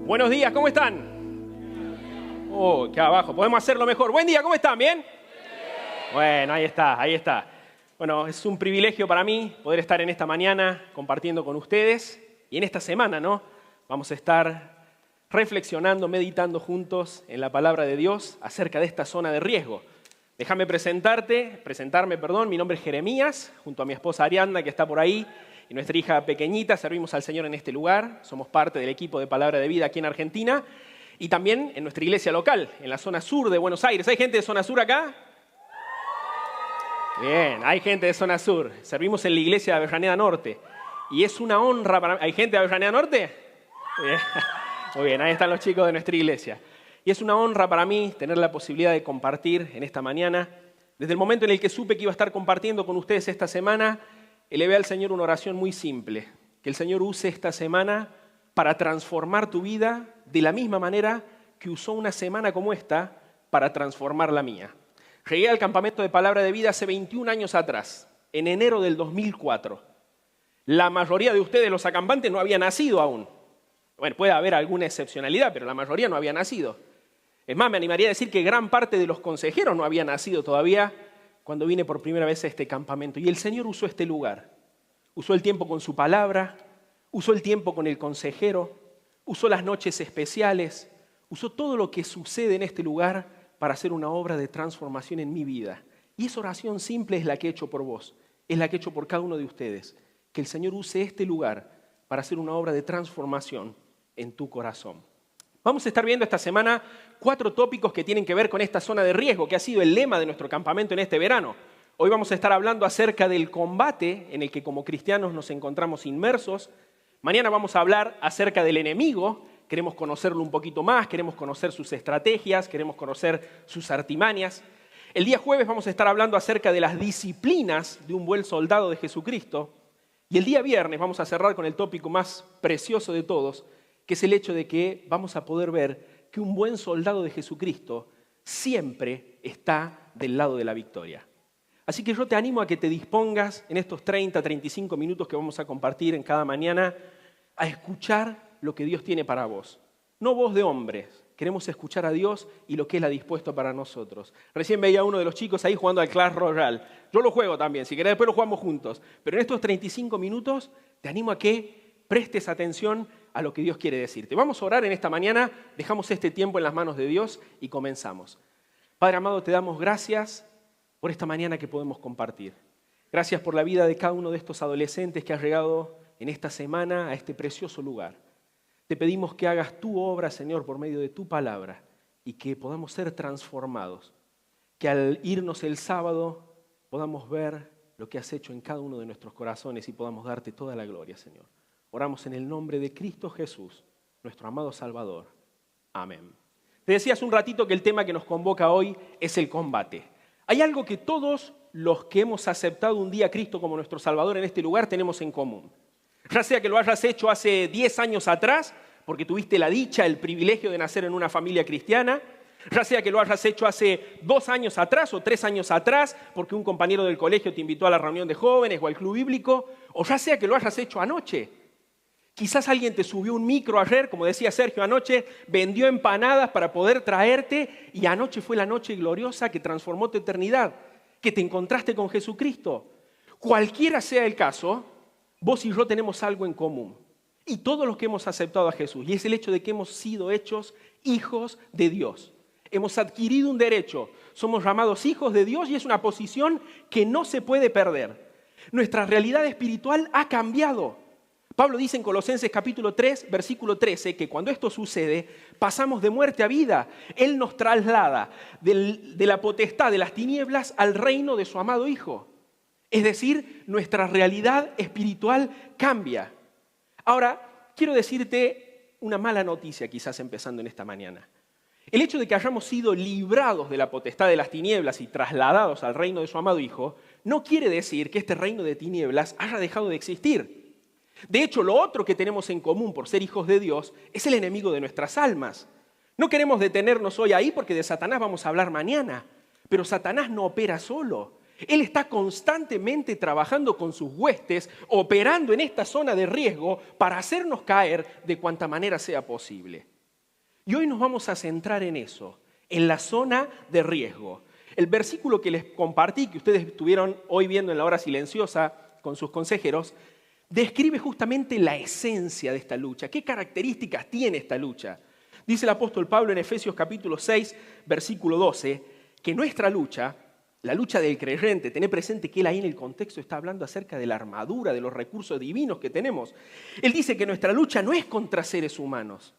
Buenos días, ¿cómo están? Oh, qué abajo, podemos hacerlo mejor. Buen día, ¿cómo están? ¿Bien? Bueno, ahí está, ahí está. Bueno, es un privilegio para mí poder estar en esta mañana compartiendo con ustedes. Y en esta semana, ¿no? Vamos a estar reflexionando, meditando juntos en la palabra de Dios acerca de esta zona de riesgo. Déjame presentarme, mi nombre es Jeremías, junto a mi esposa Ariadna, que está por ahí, y nuestra hija pequeñita. Servimos al Señor en este lugar, somos parte del equipo de Palabra de Vida aquí en Argentina, y también en nuestra iglesia local, en la zona sur de Buenos Aires. ¿Hay gente de zona sur acá? Bien, hay gente de zona sur. Servimos en la iglesia de Avellaneda Norte, y es una honra para mí. ¿Hay gente de Avellaneda Norte? Bien. Muy bien, ahí están los chicos de nuestra iglesia. Y es una honra para mí tener la posibilidad de compartir en esta mañana. Desde el momento en el que supe que iba a estar compartiendo con ustedes esta semana, elevé al Señor una oración muy simple. Que el Señor use esta semana para transformar tu vida de la misma manera que usó una semana como esta para transformar la mía. Llegué al campamento de Palabra de Vida hace 21 años atrás, en enero del 2004. La mayoría de ustedes, los acampantes, no habían nacido aún. Bueno, puede haber alguna excepcionalidad, pero la mayoría no había nacido. Es más, me animaría a decir que gran parte de los consejeros no había nacido todavía cuando vine por primera vez a este campamento. Y el Señor usó este lugar. Usó el tiempo con su palabra, usó el tiempo con el consejero, usó las noches especiales, usó todo lo que sucede en este lugar para hacer una obra de transformación en mi vida. Y esa oración simple es la que he hecho por vos, es la que he hecho por cada uno de ustedes. Que el Señor use este lugar para hacer una obra de transformación en tu corazón. Vamos a estar viendo esta semana 4 tópicos que tienen que ver con esta zona de riesgo, que ha sido el lema de nuestro campamento en este verano. Hoy vamos a estar hablando acerca del combate en el que como cristianos nos encontramos inmersos. Mañana vamos a hablar acerca del enemigo. Queremos conocerlo un poquito más, queremos conocer sus estrategias, queremos conocer sus artimañas. El día jueves vamos a estar hablando acerca de las disciplinas de un buen soldado de Jesucristo. Y el día viernes vamos a cerrar con el tópico más precioso de todos, que es el hecho de que vamos a poder ver que un buen soldado de Jesucristo siempre está del lado de la victoria. Así que yo te animo a que te dispongas en estos 30-35 minutos que vamos a compartir en cada mañana a escuchar lo que Dios tiene para vos. No voz de hombres, queremos escuchar a Dios y lo que Él ha dispuesto para nosotros. Recién veía a uno de los chicos ahí jugando al Clash Royale. Yo lo juego también, si querés después lo jugamos juntos. Pero en estos 35 minutos te animo a que prestes atención a lo que Dios quiere decirte. Vamos a orar en esta mañana, dejamos este tiempo en las manos de Dios y comenzamos. Padre amado, te damos gracias por esta mañana que podemos compartir. Gracias por la vida de cada uno de estos adolescentes que has llegado en esta semana a este precioso lugar. Te pedimos que hagas tu obra, Señor, por medio de tu palabra y que podamos ser transformados. Que al irnos el sábado podamos ver lo que has hecho en cada uno de nuestros corazones y podamos darte toda la gloria, Señor. Oramos en el nombre de Cristo Jesús, nuestro amado Salvador. Amén. Te decía hace un ratito que el tema que nos convoca hoy es el combate. Hay algo que todos los que hemos aceptado un día a Cristo como nuestro Salvador en este lugar tenemos en común. Ya sea que lo hayas hecho hace 10 años atrás, porque tuviste la dicha, el privilegio de nacer en una familia cristiana, ya sea que lo hayas hecho hace 2 años atrás o 3 años atrás, porque un compañero del colegio te invitó a la reunión de jóvenes o al club bíblico, o ya sea que lo hayas hecho anoche. Quizás alguien te subió un micro ayer, como decía Sergio anoche, vendió empanadas para poder traerte y anoche fue la noche gloriosa que transformó tu eternidad, que te encontraste con Jesucristo. Cualquiera sea el caso, vos y yo tenemos algo en común. Y todos los que hemos aceptado a Jesús, y es el hecho de que hemos sido hechos hijos de Dios. Hemos adquirido un derecho, somos llamados hijos de Dios y es una posición que no se puede perder. Nuestra realidad espiritual ha cambiado. Pablo dice en Colosenses capítulo 3, versículo 13, que cuando esto sucede, pasamos de muerte a vida. Él nos traslada de la potestad de las tinieblas al reino de su amado Hijo. Es decir, nuestra realidad espiritual cambia. Ahora, quiero decirte una mala noticia quizás empezando en esta mañana. El hecho de que hayamos sido librados de la potestad de las tinieblas y trasladados al reino de su amado Hijo, no quiere decir que este reino de tinieblas haya dejado de existir. De hecho, lo otro que tenemos en común por ser hijos de Dios es el enemigo de nuestras almas. No queremos detenernos hoy ahí porque de Satanás vamos a hablar mañana, pero Satanás no opera solo. Él está constantemente trabajando con sus huestes, operando en esta zona de riesgo para hacernos caer de cuanta manera sea posible. Y hoy nos vamos a centrar en eso, en la zona de riesgo. El versículo que les compartí, que ustedes estuvieron hoy viendo en la hora silenciosa con sus consejeros, describe justamente la esencia de esta lucha. ¿Qué características tiene esta lucha? Dice el apóstol Pablo en Efesios capítulo 6, versículo 12, que nuestra lucha, la lucha del creyente, tened presente que él ahí en el contexto está hablando acerca de la armadura, de los recursos divinos que tenemos. Él dice que nuestra lucha no es contra seres humanos.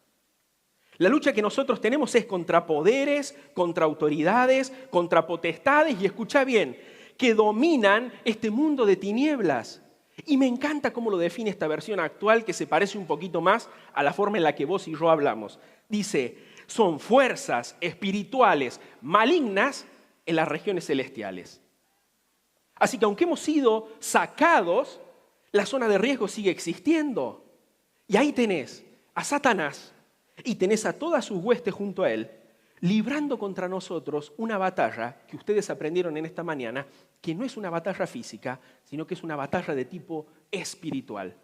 La lucha que nosotros tenemos es contra poderes, contra autoridades, contra potestades, y escucha bien, que dominan este mundo de tinieblas. Y me encanta cómo lo define esta versión actual, que se parece un poquito más a la forma en la que vos y yo hablamos. Dice, son fuerzas espirituales malignas en las regiones celestiales. Así que aunque hemos sido sacados, la zona de riesgo sigue existiendo. Y ahí tenés a Satanás y tenés a todas sus huestes junto a él, librando contra nosotros una batalla que ustedes aprendieron en esta mañana, que no es una batalla física, sino que es una batalla de tipo espiritual.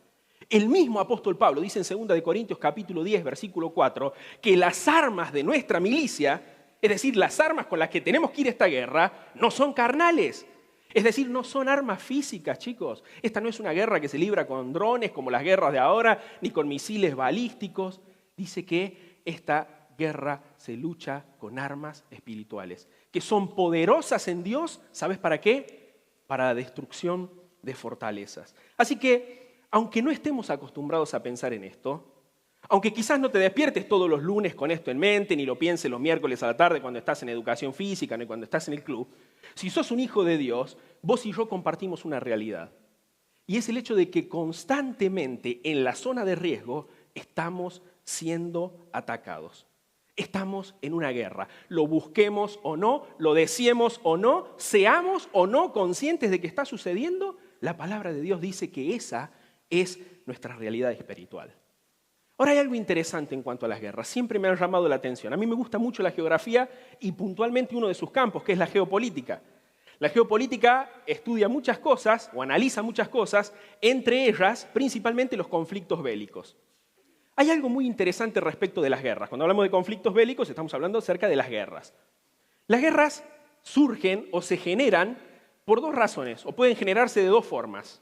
El mismo apóstol Pablo dice en 2 Corintios capítulo 10, versículo 4, que las armas de nuestra milicia, es decir, las armas con las que tenemos que ir a esta guerra, no son carnales. Es decir, no son armas físicas, chicos. Esta no es una guerra que se libra con drones como las guerras de ahora, ni con misiles balísticos. Dice que esta guerra se lucha con armas espirituales, que son poderosas en Dios, ¿sabes para qué? Para la destrucción de fortalezas. Así que, aunque no estemos acostumbrados a pensar en esto, aunque quizás no te despiertes todos los lunes con esto en mente, ni lo pienses los miércoles a la tarde cuando estás en educación física, ni cuando estás en el club, si sos un hijo de Dios, vos y yo compartimos una realidad. Y es el hecho de que constantemente en la zona de riesgo estamos siendo atacados. Estamos en una guerra. Lo busquemos o no, lo deseemos o no, seamos o no conscientes de que está sucediendo, la palabra de Dios dice que esa es nuestra realidad espiritual. Ahora hay algo interesante en cuanto a las guerras. Siempre me han llamado la atención. A mí me gusta mucho la geografía y puntualmente uno de sus campos, que es la geopolítica. La geopolítica estudia muchas cosas o analiza muchas cosas, entre ellas principalmente los conflictos bélicos. Hay algo muy interesante respecto de las guerras. Cuando hablamos de conflictos bélicos estamos hablando acerca de las guerras. Las guerras surgen o se generan por dos razones, o pueden generarse de dos formas.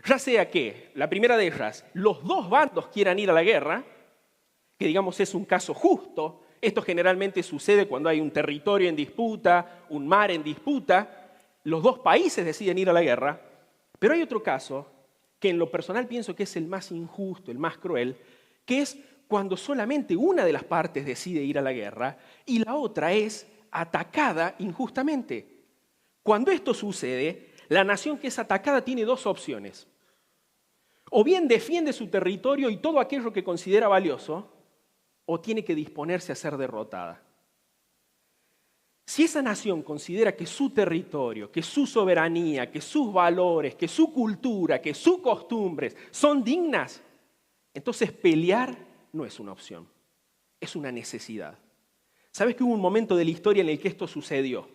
Ya sea que, la primera de ellas, los dos bandos quieran ir a la guerra, que digamos es un caso justo. Esto generalmente sucede cuando hay un territorio en disputa, un mar en disputa. Los dos países deciden ir a la guerra. Pero hay otro caso que en lo personal pienso que es el más injusto, el más cruel, que es cuando solamente una de las partes decide ir a la guerra y la otra es atacada injustamente. Cuando esto sucede, la nación que es atacada tiene dos opciones. O bien defiende su territorio y todo aquello que considera valioso, o tiene que disponerse a ser derrotada. Si esa nación considera que su territorio, que su soberanía, que sus valores, que su cultura, que sus costumbres son dignas, entonces pelear no es una opción, es una necesidad. ¿Sabes que hubo un momento de la historia en el que esto sucedió?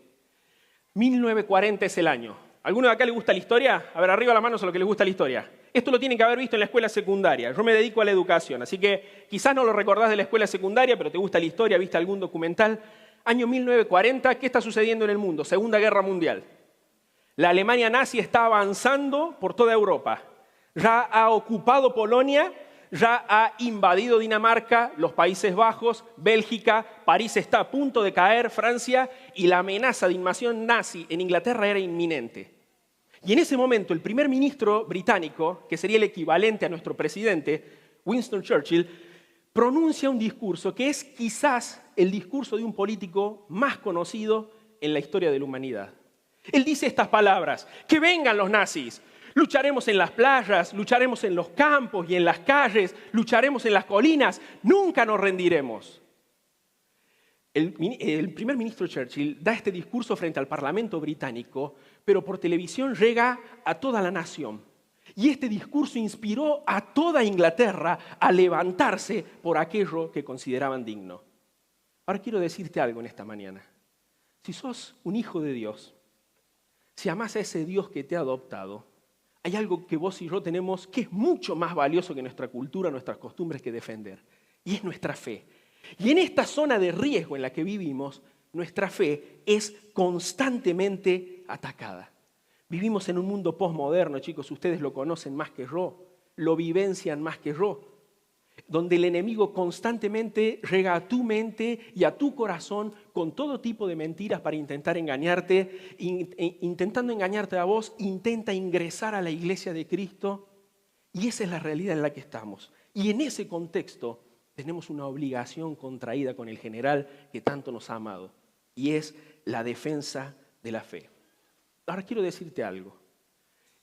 1940 es el año. ¿Alguno de acá le gusta la historia? A ver, arriba las manos a los que les gusta la historia. Esto lo tienen que haber visto en la escuela secundaria. Yo me dedico a la educación, así que quizás no lo recordás de la escuela secundaria, pero te gusta la historia, viste algún documental. Año 1940, ¿qué está sucediendo en el mundo? Segunda Guerra Mundial. La Alemania nazi está avanzando por toda Europa. Ya ha ocupado Polonia, ya ha invadido Dinamarca, los Países Bajos, Bélgica, París está a punto de caer, Francia, y la amenaza de invasión nazi en Inglaterra era inminente. Y en ese momento el primer ministro británico, que sería el equivalente a nuestro presidente, Winston Churchill, pronuncia un discurso que es quizás el discurso de un político más conocido en la historia de la humanidad. Él dice estas palabras: que vengan los nazis, lucharemos en las playas, lucharemos en los campos y en las calles, lucharemos en las colinas, nunca nos rendiremos. El primer ministro Churchill da este discurso frente al Parlamento británico, pero por televisión llega a toda la nación. Y este discurso inspiró a toda Inglaterra a levantarse por aquello que consideraban digno. Ahora quiero decirte algo en esta mañana. Si sos un hijo de Dios, si amás a ese Dios que te ha adoptado, hay algo que vos y yo tenemos que es mucho más valioso que nuestra cultura, nuestras costumbres que defender. Y es nuestra fe. Y en esta zona de riesgo en la que vivimos, nuestra fe es constantemente atacada. Vivimos en un mundo posmoderno, chicos, ustedes lo conocen más que yo, lo vivencian más que yo, donde el enemigo constantemente llega a tu mente y a tu corazón con todo tipo de mentiras para intentar engañarte, intentando engañarte a vos, intenta ingresar a la iglesia de Cristo, y esa es la realidad en la que estamos. Y en ese contexto tenemos una obligación contraída con el general que tanto nos ha amado, y es la defensa de la fe. Ahora quiero decirte algo.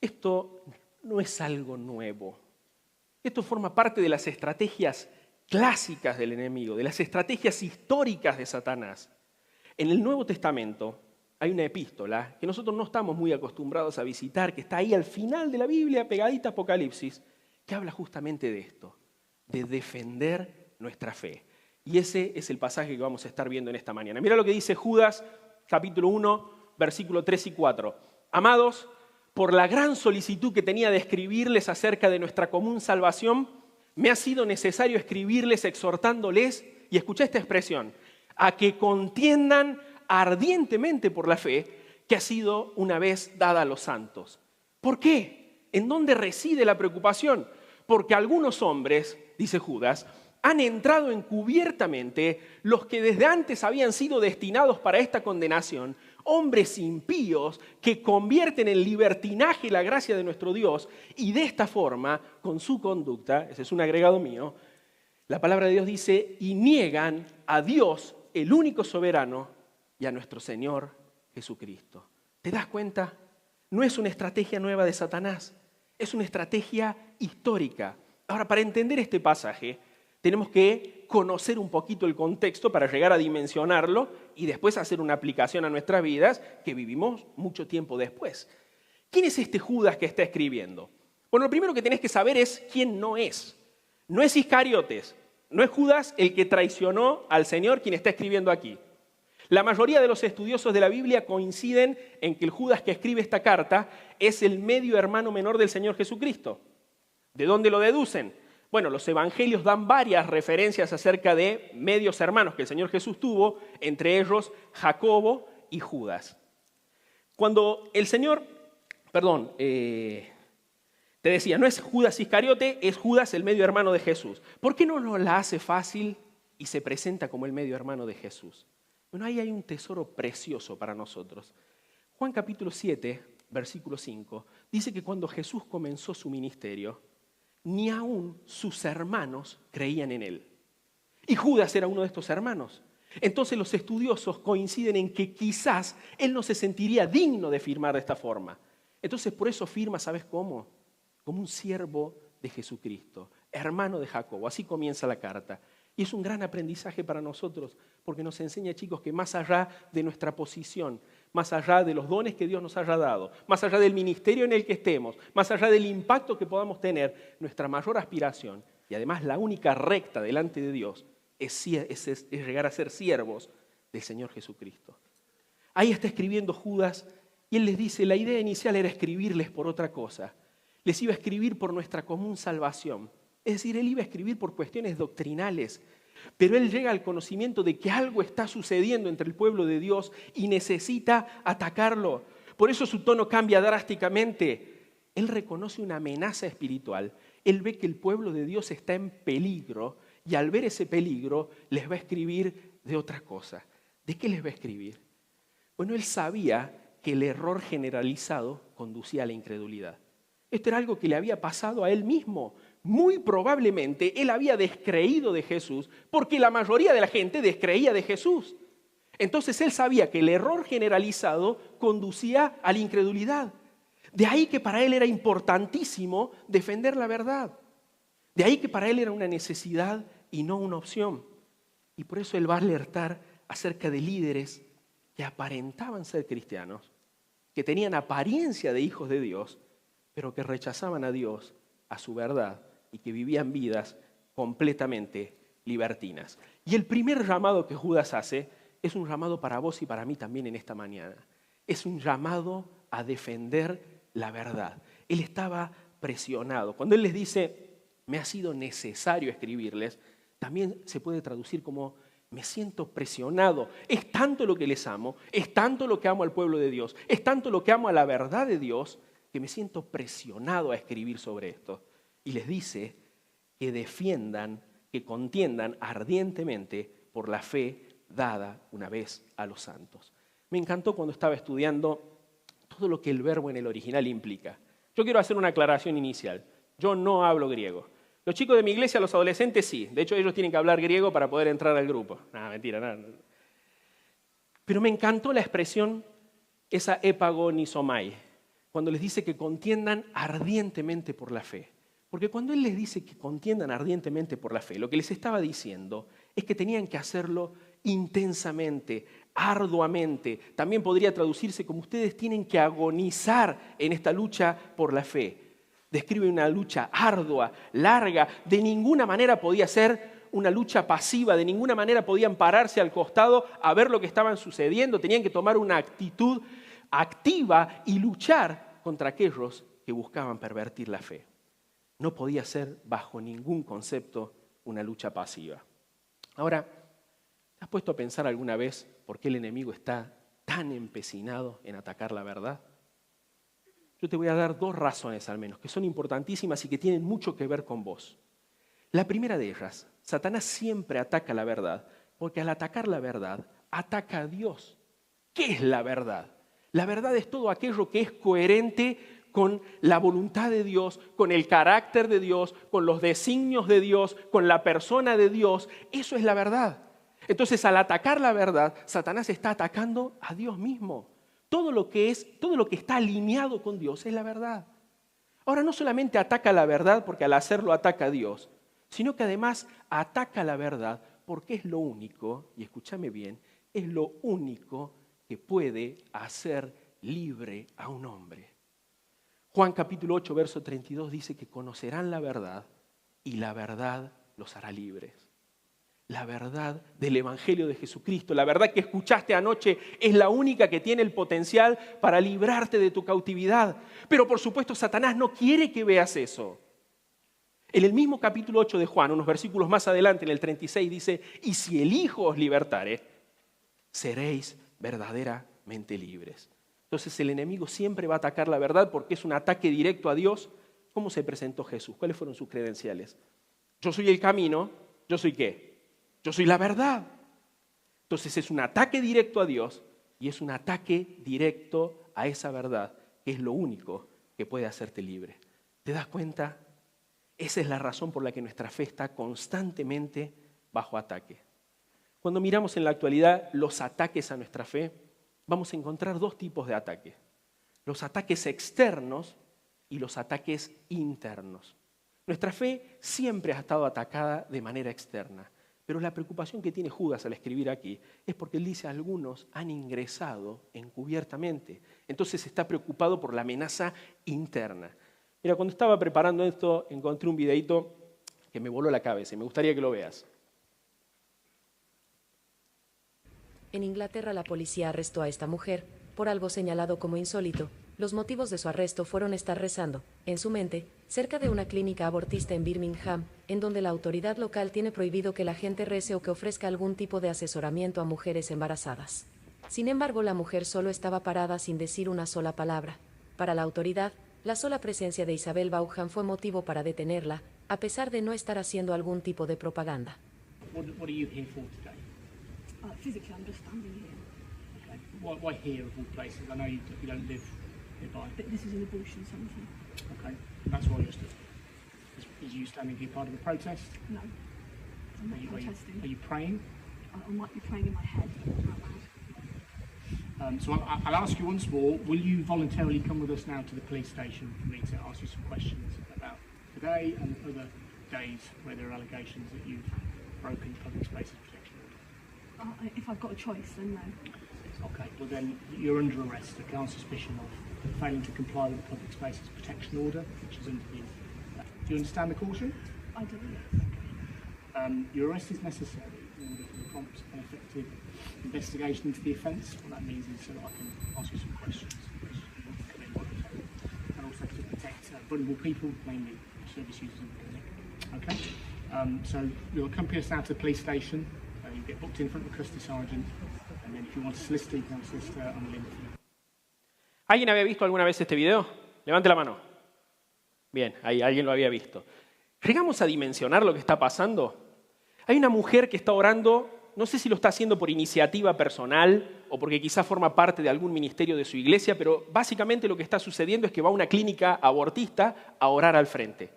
Esto no es algo nuevo. Esto forma parte de las estrategias clásicas del enemigo, de las estrategias históricas de Satanás. En el Nuevo Testamento hay una epístola que nosotros no estamos muy acostumbrados a visitar, que está ahí al final de la Biblia, pegadita a Apocalipsis, que habla justamente de esto, de defender nuestra fe. Y ese es el pasaje que vamos a estar viendo en esta mañana. Mira lo que dice Judas, capítulo 1, versículos 3 y 4. Amados, por la gran solicitud que tenía de escribirles acerca de nuestra común salvación, me ha sido necesario escribirles exhortándoles, y escucha esta expresión, a que contiendan ardientemente por la fe que ha sido una vez dada a los santos. ¿Por qué? ¿En dónde reside la preocupación? Porque algunos hombres, dice Judas, han entrado encubiertamente, los que desde antes habían sido destinados para esta condenación, hombres impíos que convierten en libertinaje la gracia de nuestro Dios, y de esta forma, con su conducta, ese es un agregado mío, la palabra de Dios dice, y niegan a Dios, el único soberano, y a nuestro Señor Jesucristo. ¿Te das cuenta? No es una estrategia nueva de Satanás, es una estrategia histórica. Ahora, para entender este pasaje, tenemos que conocer un poquito el contexto para llegar a dimensionarlo y después hacer una aplicación a nuestras vidas que vivimos mucho tiempo después. ¿Quién es este Judas que está escribiendo? Bueno, lo primero que tenés que saber es quién no es. No es Iscariotes, no es Judas el que traicionó al Señor quien está escribiendo aquí. La mayoría de los estudiosos de la Biblia coinciden en que el Judas que escribe esta carta es el medio hermano menor del Señor Jesucristo. ¿De dónde lo deducen? Bueno, los evangelios dan varias referencias acerca de medios hermanos que el Señor Jesús tuvo, entre ellos Jacobo y Judas. Cuando el Señor, te decía, no es Judas Iscariote, es Judas el medio hermano de Jesús. ¿Por qué no nos la hace fácil y se presenta como el medio hermano de Jesús? Bueno, ahí hay un tesoro precioso para nosotros. Juan capítulo 7, versículo 5, dice que cuando Jesús comenzó su ministerio, ni aún sus hermanos creían en él. Y Judas era uno de estos hermanos. Entonces los estudiosos coinciden en que quizás él no se sentiría digno de firmar de esta forma. Entonces por eso firma, ¿sabes cómo? Como un siervo de Jesucristo, hermano de Jacobo. Así comienza la carta. Y es un gran aprendizaje para nosotros, porque nos enseña, chicos, que más allá de nuestra posición, más allá de los dones que Dios nos haya dado, más allá del ministerio en el que estemos, más allá del impacto que podamos tener, nuestra mayor aspiración, y además la única recta delante de Dios, es llegar a ser siervos del Señor Jesucristo. Ahí está escribiendo Judas, y él les dice, la idea inicial era escribirles por otra cosa. Les iba a escribir por nuestra común salvación. Es decir, él iba a escribir por cuestiones doctrinales, pero él llega al conocimiento de que algo está sucediendo entre el pueblo de Dios y necesita atacarlo. Por eso su tono cambia drásticamente. Él reconoce una amenaza espiritual. Él ve que el pueblo de Dios está en peligro y al ver ese peligro les va a escribir de otra cosa. ¿De qué les va a escribir? Bueno, él sabía que el error generalizado conducía a la incredulidad. Esto era algo que le había pasado a él mismo. Muy probablemente él había descreído de Jesús porque la mayoría de la gente descreía de Jesús. Entonces él sabía que el error generalizado conducía a la incredulidad. De ahí que para él era importantísimo defender la verdad. De ahí que para él era una necesidad y no una opción. Y por eso él va a alertar acerca de líderes que aparentaban ser cristianos, que tenían apariencia de hijos de Dios, pero que rechazaban a Dios, a su verdad, y que vivían vidas completamente libertinas. Y el primer llamado que Judas hace es un llamado para vos y para mí también en esta mañana. Es un llamado a defender la verdad. Él estaba presionado. Cuando él les dice, me ha sido necesario escribirles, también se puede traducir como me siento presionado. Es tanto lo que les amo, es tanto lo que amo al pueblo de Dios, es tanto lo que amo a la verdad de Dios, que me siento presionado a escribir sobre esto. Y les dice que defiendan, que contiendan ardientemente por la fe dada una vez a los santos. Me encantó cuando estaba estudiando todo lo que el verbo en el original implica. Yo quiero hacer una aclaración inicial. Yo no hablo griego. Los chicos de mi iglesia, los adolescentes, sí. De hecho, ellos tienen que hablar griego para poder entrar al grupo. Mentira, nada. Pero me encantó la expresión, esa epagonisomai, cuando les dice que contiendan ardientemente por la fe. Porque cuando él les dice que contiendan ardientemente por la fe, lo que les estaba diciendo es que tenían que hacerlo intensamente, arduamente. También podría traducirse como ustedes tienen que agonizar en esta lucha por la fe. Describe una lucha ardua, larga, de ninguna manera podía ser una lucha pasiva, de ninguna manera podían pararse al costado a ver lo que estaban sucediendo, tenían que tomar una actitud activa y luchar contra aquellos que buscaban pervertir la fe. No podía ser bajo ningún concepto una lucha pasiva. Ahora, ¿te has puesto a pensar alguna vez por qué el enemigo está tan empecinado en atacar la verdad? Yo te voy a dar 2 razones al menos, que son importantísimas y que tienen mucho que ver con vos. La primera de ellas, Satanás siempre ataca la verdad, porque al atacar la verdad, ataca a Dios. ¿Qué es la verdad? La verdad es todo aquello que es coherente con la voluntad de Dios, con el carácter de Dios, con los designios de Dios, con la persona de Dios. Eso es la verdad. Entonces, al atacar la verdad, Satanás está atacando a Dios mismo. Todo lo que está alineado con Dios es la verdad. Ahora, no solamente ataca la verdad porque al hacerlo ataca a Dios, sino que además ataca la verdad porque es lo único, y escúchame bien, es lo único que puede hacer libre a un hombre. Juan capítulo 8, verso 32 dice que conocerán la verdad y la verdad los hará libres. La verdad del Evangelio de Jesucristo, la verdad que escuchaste anoche es la única que tiene el potencial para librarte de tu cautividad. Pero por supuesto Satanás no quiere que veas eso. En el mismo capítulo 8 de Juan, unos versículos más adelante, en el 36, dice, y si el Hijo os libertare, seréis verdaderamente libres. Entonces el enemigo siempre va a atacar la verdad porque es un ataque directo a Dios. ¿Cómo se presentó Jesús? ¿Cuáles fueron sus credenciales? Yo soy el camino, ¿yo soy qué? Yo soy la verdad. Entonces es un ataque directo a Dios y es un ataque directo a esa verdad, que es lo único que puede hacerte libre. ¿Te das cuenta? Esa es la razón por la que nuestra fe está constantemente bajo ataque. Cuando miramos en la actualidad los ataques a nuestra fe, vamos a encontrar 2 tipos de ataques. Los ataques externos y los ataques internos. Nuestra fe siempre ha estado atacada de manera externa. Pero la preocupación que tiene Judas al escribir aquí es porque él dice algunos han ingresado encubiertamente. Entonces está preocupado por la amenaza interna. Mira, cuando estaba preparando esto encontré un videito que me voló la cabeza y me gustaría que lo veas. En Inglaterra la policía arrestó a esta mujer por algo señalado como insólito. Los motivos de su arresto fueron estar rezando, en su mente, cerca de una clínica abortista en Birmingham, en donde la autoridad local tiene prohibido que la gente rece o que ofrezca algún tipo de asesoramiento a mujeres embarazadas. Sin embargo, la mujer solo estaba parada sin decir una sola palabra. Para la autoridad, la sola presencia de Isabel Vaughan fue motivo para detenerla, a pesar de no estar haciendo algún tipo de propaganda. What are you here for today? Physically, I'm just standing here. Okay. Why here of all places? I know you don't live nearby. But this is an abortion centre. Okay. That's why you're stood. Is you standing here part of the protest? No, I'm not protesting. Are you praying? I might be praying in my head, but not out loud. So I'll ask you once more, will you voluntarily come with us now to the police station for me to ask you some questions about today and other days where there are allegations that you've broken public spaces protection order? If I've got a choice, then no. Okay, well then you're under arrest, okay, on suspicion of failing to comply with the public spaces protection order, which is under the... Do you understand the caution? I do, yes. Your arrest is necessary in order for the prompt and effective investigation into the offence. What that means is so that I can ask you some questions and also to protect vulnerable people, mainly service users in the clinic. Okay? So you'll accompany us now to the police station. You get booked in front of the custody sergeant, and then if you want a solicitor, you can have a solicitor on the link. ¿Alguien había visto alguna vez este video? Levante la mano. Bien, ahí alguien lo había visto. ¿Llegamos a dimensionar lo que está pasando? Hay una mujer que está orando, no sé si lo está haciendo por iniciativa personal o porque quizás forma parte de algún ministerio de su iglesia, pero básicamente lo que está sucediendo es que va a una clínica abortista a orar al frente.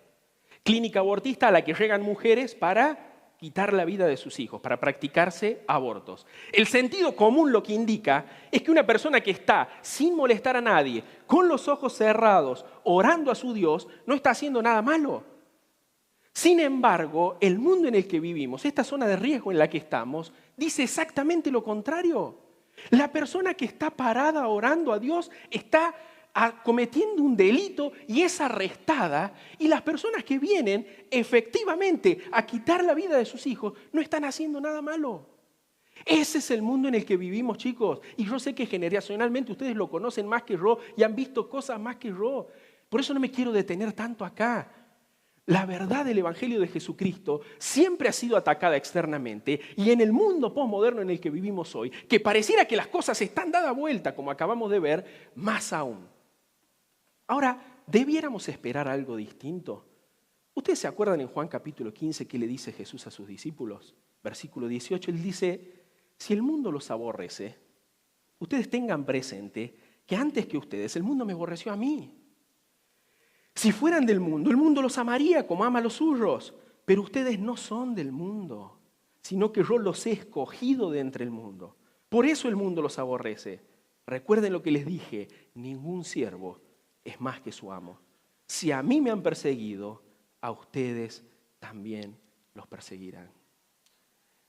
Clínica abortista a la que llegan mujeres para quitar la vida de sus hijos, para practicarse abortos. El sentido común lo que indica es que una persona que está sin molestar a nadie, con los ojos cerrados, orando a su Dios, no está haciendo nada malo. Sin embargo, el mundo en el que vivimos, esta zona de riesgo en la que estamos, dice exactamente lo contrario. La persona que está parada orando a Dios está cometiendo un delito y es arrestada, y las personas que vienen efectivamente a quitar la vida de sus hijos no están haciendo nada malo. Ese es el mundo en el que vivimos, chicos, y yo sé que generacionalmente ustedes lo conocen más que yo y han visto cosas más que yo. Por eso no me quiero detener tanto acá. La verdad del Evangelio de Jesucristo siempre ha sido atacada externamente, y en el mundo posmoderno en el que vivimos hoy, que pareciera que las cosas están dadas vuelta, como acabamos de ver, más aún. Ahora, ¿debiéramos esperar algo distinto? ¿Ustedes se acuerdan en Juan capítulo 15 qué le dice Jesús a sus discípulos? Versículo 18, Él dice, si el mundo los aborrece, ustedes tengan presente que antes que ustedes el mundo me aborreció a mí. Si fueran del mundo, el mundo los amaría como ama a los suyos, pero ustedes no son del mundo, sino que yo los he escogido de entre el mundo. Por eso el mundo los aborrece. Recuerden lo que les dije, ningún siervo es más que su amo. Si a mí me han perseguido, a ustedes también los perseguirán.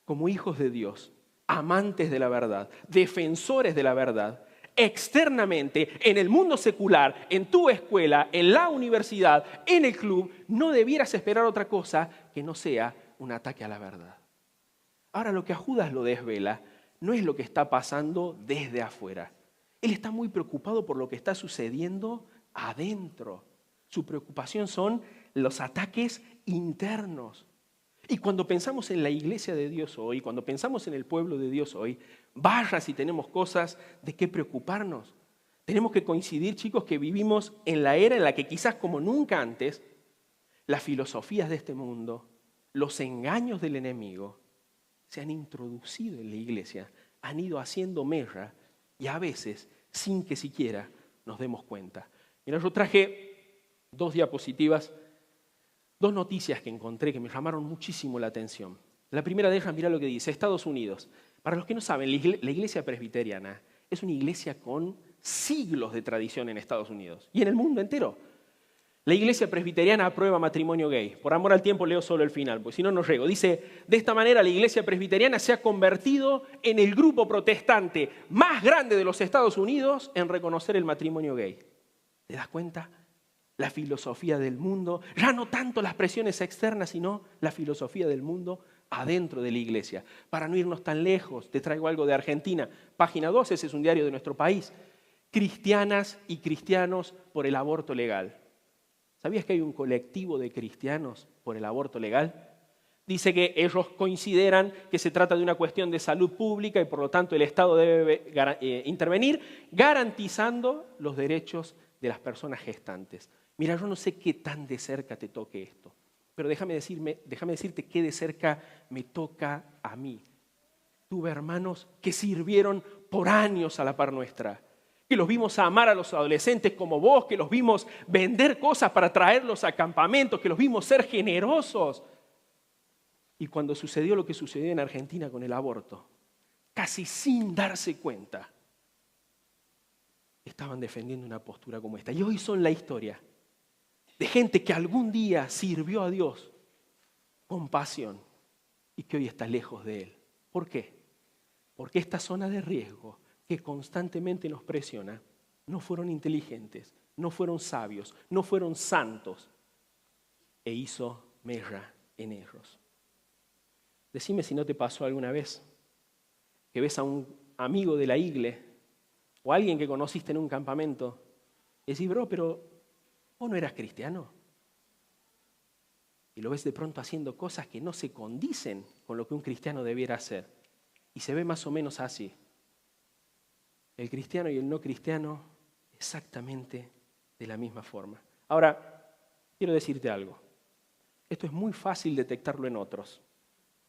Como hijos de Dios, amantes de la verdad, defensores de la verdad, externamente, en el mundo secular, en tu escuela, en la universidad, en el club, no debieras esperar otra cosa que no sea un ataque a la verdad. Ahora, lo que a Judas lo desvela no es lo que está pasando desde afuera. Él está muy preocupado por lo que está sucediendo adentro. Su preocupación son los ataques internos. Y cuando pensamos en la iglesia de Dios hoy, cuando pensamos en el pueblo de Dios hoy, vaya si tenemos cosas de qué preocuparnos. Tenemos que coincidir, chicos, que vivimos en la era en la que quizás como nunca antes, las filosofías de este mundo, los engaños del enemigo, se han introducido en la iglesia, han ido haciendo mella y a veces sin que siquiera nos demos cuenta. Mira, yo traje 2 diapositivas, 2 noticias que encontré que me llamaron muchísimo la atención. La primera de ellas, mira lo que dice, Estados Unidos. Para los que no saben, la iglesia presbiteriana es una iglesia con siglos de tradición en Estados Unidos y en el mundo entero. La iglesia presbiteriana aprueba matrimonio gay. Por amor al tiempo leo solo el final, porque si no, no llego. Dice, de esta manera la iglesia presbiteriana se ha convertido en el grupo protestante más grande de los Estados Unidos en reconocer el matrimonio gay. ¿Te das cuenta? La filosofía del mundo, ya no tanto las presiones externas, sino la filosofía del mundo adentro de la iglesia. Para no irnos tan lejos, te traigo algo de Argentina. Página 12, ese es un diario de nuestro país. Cristianas y cristianos por el aborto legal. ¿Sabías que hay un colectivo de cristianos por el aborto legal? Dice que ellos consideran que se trata de una cuestión de salud pública y por lo tanto el Estado debe intervenir garantizando los derechos de las personas gestantes. Mira, yo no sé qué tan de cerca te toque esto, pero déjame decirte qué de cerca me toca a mí. Tuve hermanos que sirvieron por años a la par nuestra, que los vimos amar a los adolescentes como vos, que los vimos vender cosas para traerlos a campamentos, que los vimos ser generosos. Y cuando sucedió lo que sucedió en Argentina con el aborto, casi sin darse cuenta, estaban defendiendo una postura como esta. Y hoy son la historia de gente que algún día sirvió a Dios con pasión y que hoy está lejos de Él. ¿Por qué? Porque esta zona de riesgo que constantemente nos presiona no fueron inteligentes, no fueron sabios, no fueron santos e hizo mella en ellos. Decime si no te pasó alguna vez que ves a un amigo de la iglesia o alguien que conociste en un campamento y decís, bro, pero vos no eras cristiano. y lo ves de pronto haciendo cosas que no se condicen con lo que un cristiano debiera hacer. Y se ve más o menos así. El cristiano y el no cristiano exactamente de la misma forma. Ahora, quiero decirte algo. Esto es muy fácil detectarlo en otros,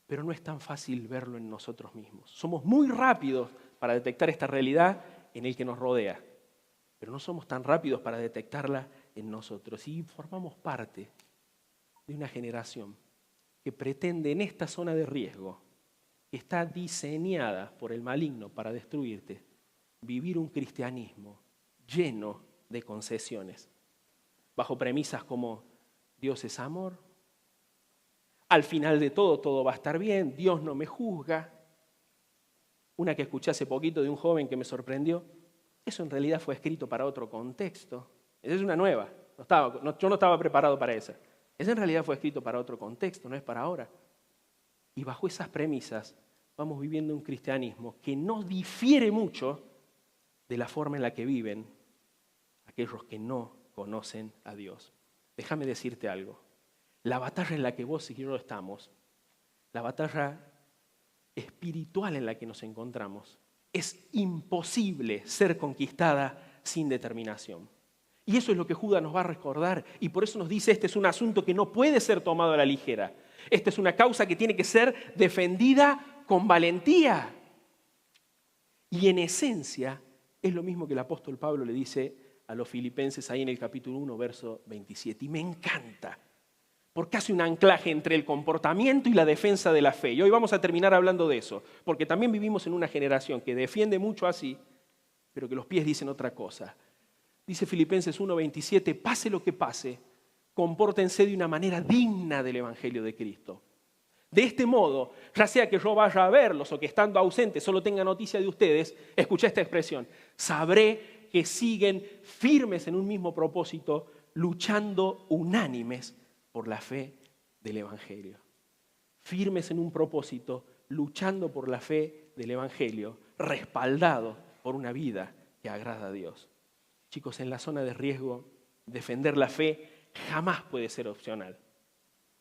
pero no es tan fácil verlo en nosotros mismos. Somos muy rápidos para detectar esta realidad en el que nos rodea, pero no somos tan rápidos para detectarla en nosotros. Y formamos parte de una generación que pretende en esta zona de riesgo, que está diseñada por el maligno para destruirte, vivir un cristianismo lleno de concesiones, bajo premisas como Dios es amor, al final de todo va a estar bien, Dios no me juzga. Una que escuché hace poquito de un joven que me sorprendió, eso en realidad fue escrito para otro contexto. Esa es una nueva, yo no estaba preparado para esa. Esa en realidad fue escrito para otro contexto, no es para ahora. Y bajo esas premisas vamos viviendo un cristianismo que no difiere mucho de la forma en la que viven aquellos que no conocen a Dios. Déjame decirte algo. La batalla en la que vos y yo estamos, la batalla espiritual en la que nos encontramos, es imposible ser conquistada sin determinación. Y eso es lo que Judas nos va a recordar, y por eso nos dice, este es un asunto que no puede ser tomado a la ligera. Esta es una causa que tiene que ser defendida con valentía. Y en esencia es lo mismo que el apóstol Pablo le dice a los filipenses ahí en el capítulo 1, verso 27. Y me encanta, porque hace un anclaje entre el comportamiento y la defensa de la fe. Y hoy vamos a terminar hablando de eso, porque también vivimos en una generación que defiende mucho así, pero que los pies dicen otra cosa. Dice Filipenses 1:27, pase lo que pase, compórtense de una manera digna del Evangelio de Cristo. De este modo, ya sea que yo vaya a verlos o que estando ausente solo tenga noticia de ustedes, escuché esta expresión, sabré que siguen firmes en un mismo propósito, luchando unánimes por la fe del Evangelio. Firmes en un propósito, luchando por la fe del Evangelio, respaldado por una vida que agrada a Dios. Chicos, en la zona de riesgo, defender la fe jamás puede ser opcional.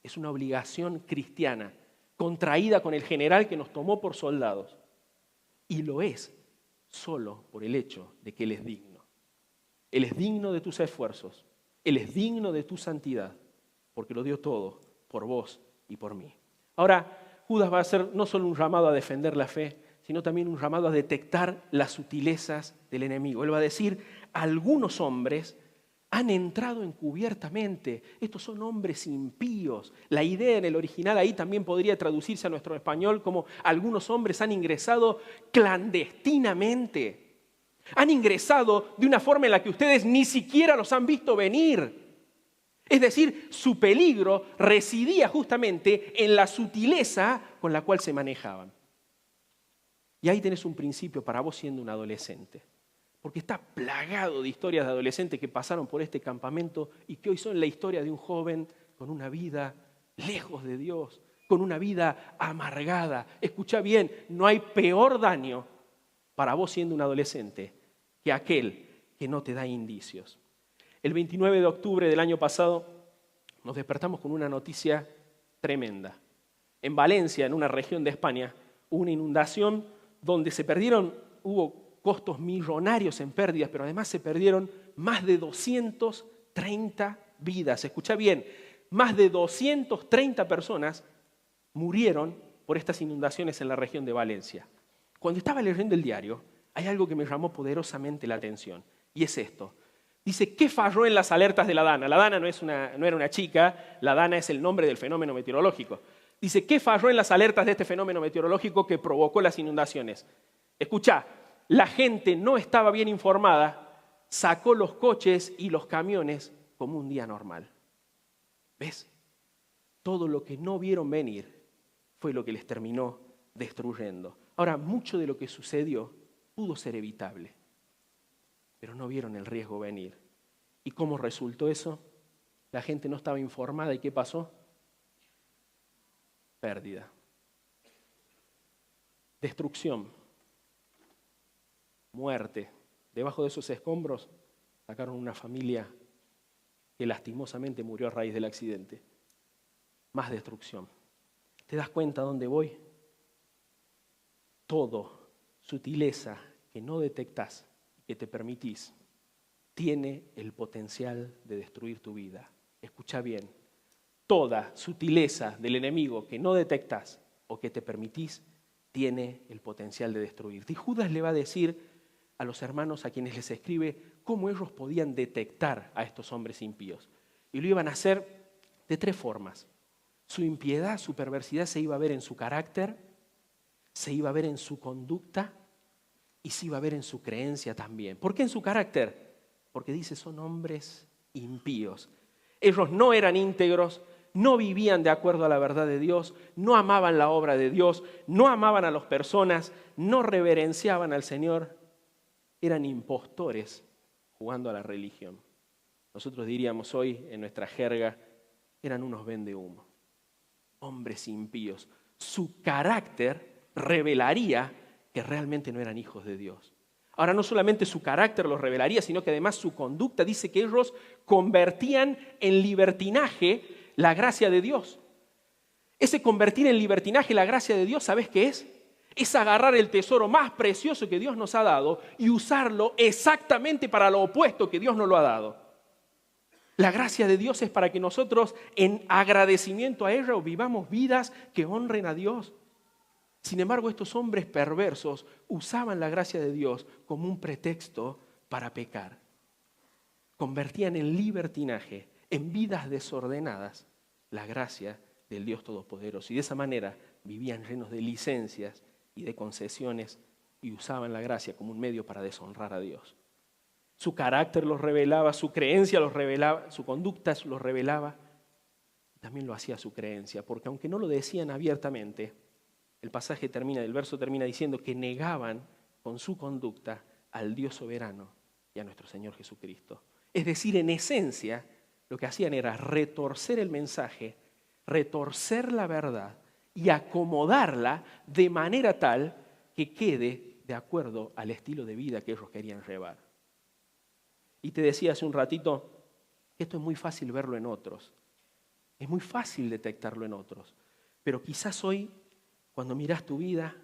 Es una obligación cristiana, contraída con el general que nos tomó por soldados. Y lo es solo por el hecho de que Él es digno. Él es digno de tus esfuerzos. Él es digno de tu santidad, porque lo dio todo por vos y por mí. Ahora, Judas va a hacer no solo un llamado a defender la fe, sino también un llamado a detectar las sutilezas del enemigo. Él va a decir, algunos hombres han entrado encubiertamente. Estos son hombres impíos. La idea en el original ahí también podría traducirse a nuestro español como algunos hombres han ingresado clandestinamente. Han ingresado de una forma en la que ustedes ni siquiera los han visto venir. Es decir, su peligro residía justamente en la sutileza con la cual se manejaban. Y ahí tenés un principio para vos siendo un adolescente. Porque está plagado de historias de adolescentes que pasaron por este campamento y que hoy son la historia de un joven con una vida lejos de Dios, con una vida amargada. Escucha bien, no hay peor daño para vos siendo un adolescente que aquel que no te da indicios. El 29 de octubre del año pasado nos despertamos con una noticia tremenda. En Valencia, en una región de España, hubo una inundación donde hubo costos millonarios en pérdidas, pero además se perdieron más de 230 vidas. Escucha bien, más de 230 personas murieron por estas inundaciones en la región de Valencia. Cuando estaba leyendo el diario, hay algo que me llamó poderosamente la atención, y es esto. Dice, ¿qué falló en las alertas de la DANA? La DANA no era una chica, la DANA es el nombre del fenómeno meteorológico. Dice, ¿qué falló en las alertas de este fenómeno meteorológico que provocó las inundaciones? Escuchá, la gente no estaba bien informada, sacó los coches y los camiones como un día normal. ¿Ves? Todo lo que no vieron venir fue lo que les terminó destruyendo. Ahora, mucho de lo que sucedió pudo ser evitable, pero no vieron el riesgo venir. ¿Y cómo resultó eso? La gente no estaba informada. ¿Y qué pasó? Pérdida. Destrucción. Muerte. Debajo de esos escombros sacaron una familia que lastimosamente murió a raíz del accidente. más destrucción. ¿Te das cuenta a dónde voy? Todo sutileza que no detectás y que te permitís tiene el potencial de destruir tu vida. Escucha bien, toda sutileza del enemigo que no detectás o que te permitís tiene el potencial de destruirte. Y Judas le va a decir a los hermanos a quienes les escribe cómo ellos podían detectar a estos hombres impíos. Y lo iban a hacer de 3 formas. Su impiedad, su perversidad se iba a ver en su carácter, se iba a ver en su conducta y se iba a ver en su creencia también. ¿Por qué en su carácter? Porque dice, son hombres impíos. Ellos no eran íntegros, no vivían de acuerdo a la verdad de Dios, no amaban la obra de Dios, no amaban a las personas, no reverenciaban al Señor. Eran impostores jugando a la religión. Nosotros diríamos hoy en nuestra jerga, eran unos vendehumo, hombres impíos. Su carácter revelaría que realmente no eran hijos de Dios. Ahora, no solamente su carácter los revelaría, sino que además su conducta dice que ellos convertían en libertinaje la gracia de Dios. Ese convertir en libertinaje la gracia de Dios, ¿sabes qué es? Es agarrar el tesoro más precioso que Dios nos ha dado y usarlo exactamente para lo opuesto que Dios nos lo ha dado. La gracia de Dios es para que nosotros, en agradecimiento a ella, vivamos vidas que honren a Dios. Sin embargo, estos hombres perversos usaban la gracia de Dios como un pretexto para pecar. Convertían en libertinaje, en vidas desordenadas, la gracia del Dios Todopoderoso. Y de esa manera vivían llenos de licencias y de concesiones y usaban la gracia como un medio para deshonrar a Dios. Su carácter los revelaba, su creencia los revelaba, su conducta los revelaba. También lo hacía su creencia, porque aunque no lo decían abiertamente, el pasaje termina, el verso termina diciendo que negaban con su conducta al Dios soberano y a nuestro Señor Jesucristo. Es decir, en esencia, lo que hacían era retorcer el mensaje, retorcer la verdad y acomodarla de manera tal que quede de acuerdo al estilo de vida que ellos querían llevar. Y te decía hace un ratito que esto es muy fácil verlo en otros. Es muy fácil detectarlo en otros. Pero quizás hoy, cuando mirás tu vida,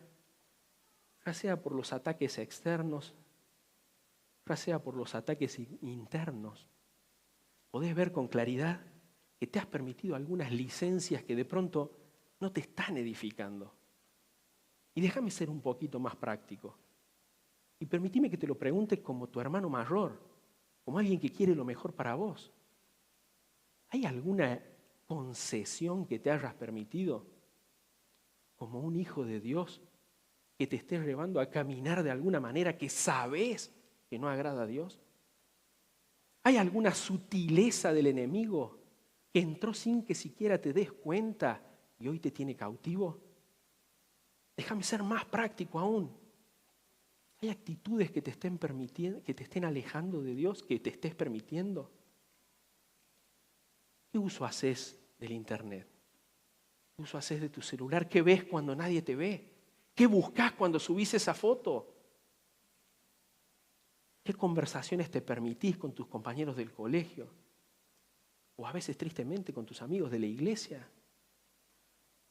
ya sea por los ataques externos, ya sea por los ataques internos, podés ver con claridad que te has permitido algunas licencias que de pronto no te están edificando. Y déjame ser un poquito más práctico. Y permitime que te lo pregunte como tu hermano mayor, como alguien que quiere lo mejor para vos. ¿Hay alguna concesión que te hayas permitido como un hijo de Dios que te esté llevando a caminar de alguna manera que sabes que no agrada a Dios? ¿Hay alguna sutileza del enemigo que entró sin que siquiera te des cuenta y hoy te tiene cautivo? Déjame ser más práctico aún. ¿Hay actitudes que te estén permitiendo, que te estén alejando de Dios, que te estés permitiendo? ¿Qué uso haces del internet? ¿Qué uso haces de tu celular? ¿Qué ves cuando nadie te ve? ¿Qué buscas cuando subís esa foto? ¿Qué conversaciones te permitís con tus compañeros del colegio? O a veces tristemente con tus amigos de la iglesia.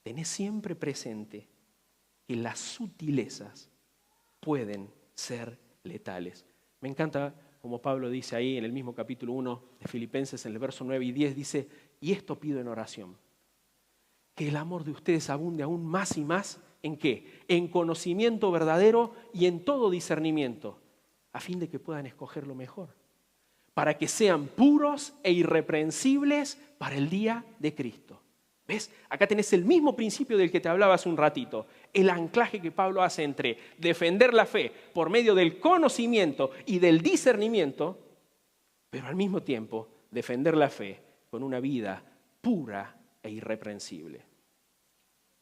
Tenés siempre presente que las sutilezas pueden ser letales. Me encanta como Pablo dice ahí en el mismo capítulo 1 de Filipenses, en el verso 9 y 10, dice, y esto pido en oración, que el amor de ustedes abunde aún más y más, ¿en qué? En conocimiento verdadero y en todo discernimiento, a fin de que puedan escoger lo mejor, para que sean puros e irreprensibles para el día de Cristo. ¿Ves? Acá tenés el mismo principio del que te hablaba hace un ratito, el anclaje que Pablo hace entre defender la fe por medio del conocimiento y del discernimiento, pero al mismo tiempo defender la fe con una vida pura e irreprensible.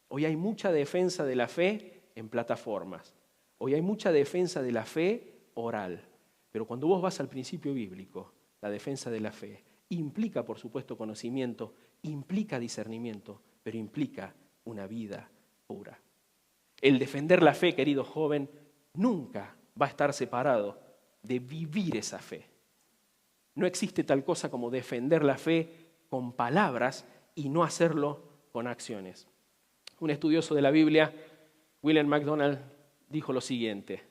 Hoy hay mucha defensa de la fe en plataformas, hoy hay mucha defensa de la fe oral, pero cuando vos vas al principio bíblico, la defensa de la fe implica, por supuesto, conocimiento, implica discernimiento, pero implica una vida pura. El defender la fe, querido joven, nunca va a estar separado de vivir esa fe. No existe tal cosa como defender la fe con palabras y no hacerlo con acciones. Un estudioso de la Biblia, William MacDonald, dijo lo siguiente: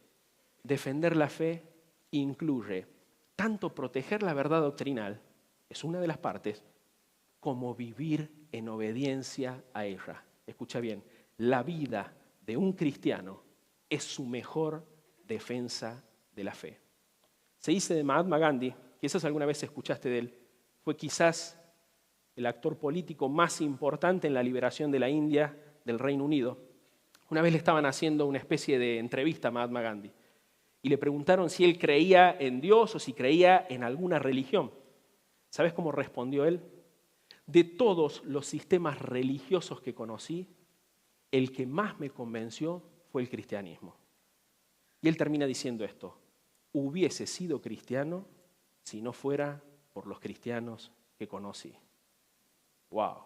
defender la fe incluye tanto proteger la verdad doctrinal, es una de las partes, como vivir en obediencia a ella. Escucha bien, la vida de un cristiano es su mejor defensa de la fe. Se dice de Mahatma Gandhi, quizás alguna vez escuchaste de él, fue quizás el actor político más importante en la liberación de la India del Reino Unido. Una vez le estaban haciendo una especie de entrevista a Mahatma Gandhi y le preguntaron si él creía en Dios o si creía en alguna religión. ¿Sabes cómo respondió él? De todos los sistemas religiosos que conocí, el que más me convenció fue el cristianismo. Y él termina diciendo esto: hubiese sido cristiano si no fuera por los cristianos que conocí. ¡Wow!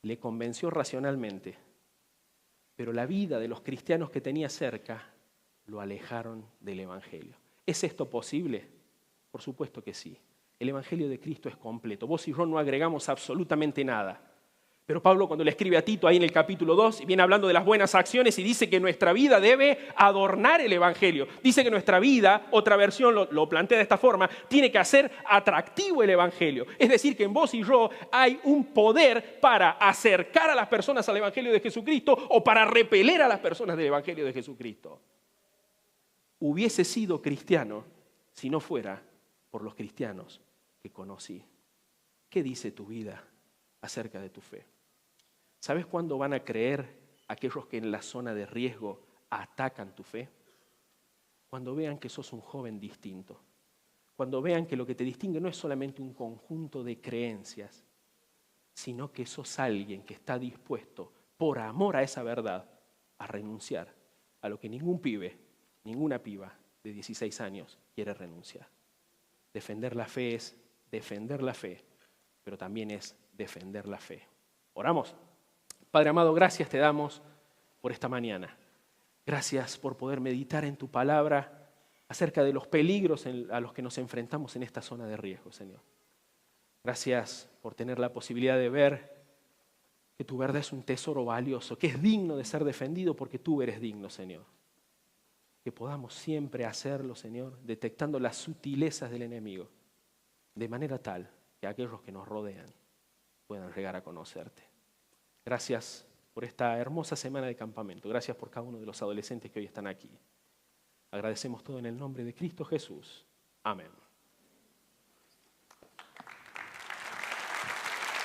Le convenció racionalmente, pero la vida de los cristianos que tenía cerca lo alejaron del Evangelio. ¿Es esto posible? Por supuesto que sí. El Evangelio de Cristo es completo. Vos y yo no agregamos absolutamente nada. Pero Pablo, cuando le escribe a Tito ahí en el capítulo 2, viene hablando de las buenas acciones y dice que nuestra vida debe adornar el Evangelio. Dice que nuestra vida, otra versión lo plantea de esta forma, tiene que hacer atractivo el Evangelio. Es decir, que en vos y yo hay un poder para acercar a las personas al Evangelio de Jesucristo o para repeler a las personas del Evangelio de Jesucristo. Hubiese sido cristiano si no fuera por los cristianos que conocí. ¿Qué dice tu vida acerca de tu fe? ¿Sabes cuándo van a creer aquellos que en la zona de riesgo atacan tu fe? Cuando vean que sos un joven distinto. Cuando vean que lo que te distingue no es solamente un conjunto de creencias, sino que sos alguien que está dispuesto, por amor a esa verdad, a renunciar a lo que ningún pibe, ninguna piba de 16 años quiere renunciar. Defender la fe es defender la fe, pero también es defender la fe. Oramos. Padre amado, gracias te damos por esta mañana. Gracias por poder meditar en tu palabra acerca de los peligros a los que nos enfrentamos en esta zona de riesgo, Señor. Gracias por tener la posibilidad de ver que tu verdad es un tesoro valioso, que es digno de ser defendido porque tú eres digno, Señor. Que podamos siempre hacerlo, Señor, detectando las sutilezas del enemigo, de manera tal que aquellos que nos rodean puedan llegar a conocerte. Gracias por esta hermosa semana de campamento. Gracias por cada uno de los adolescentes que hoy están aquí. Agradecemos todo en el nombre de Cristo Jesús. Amén.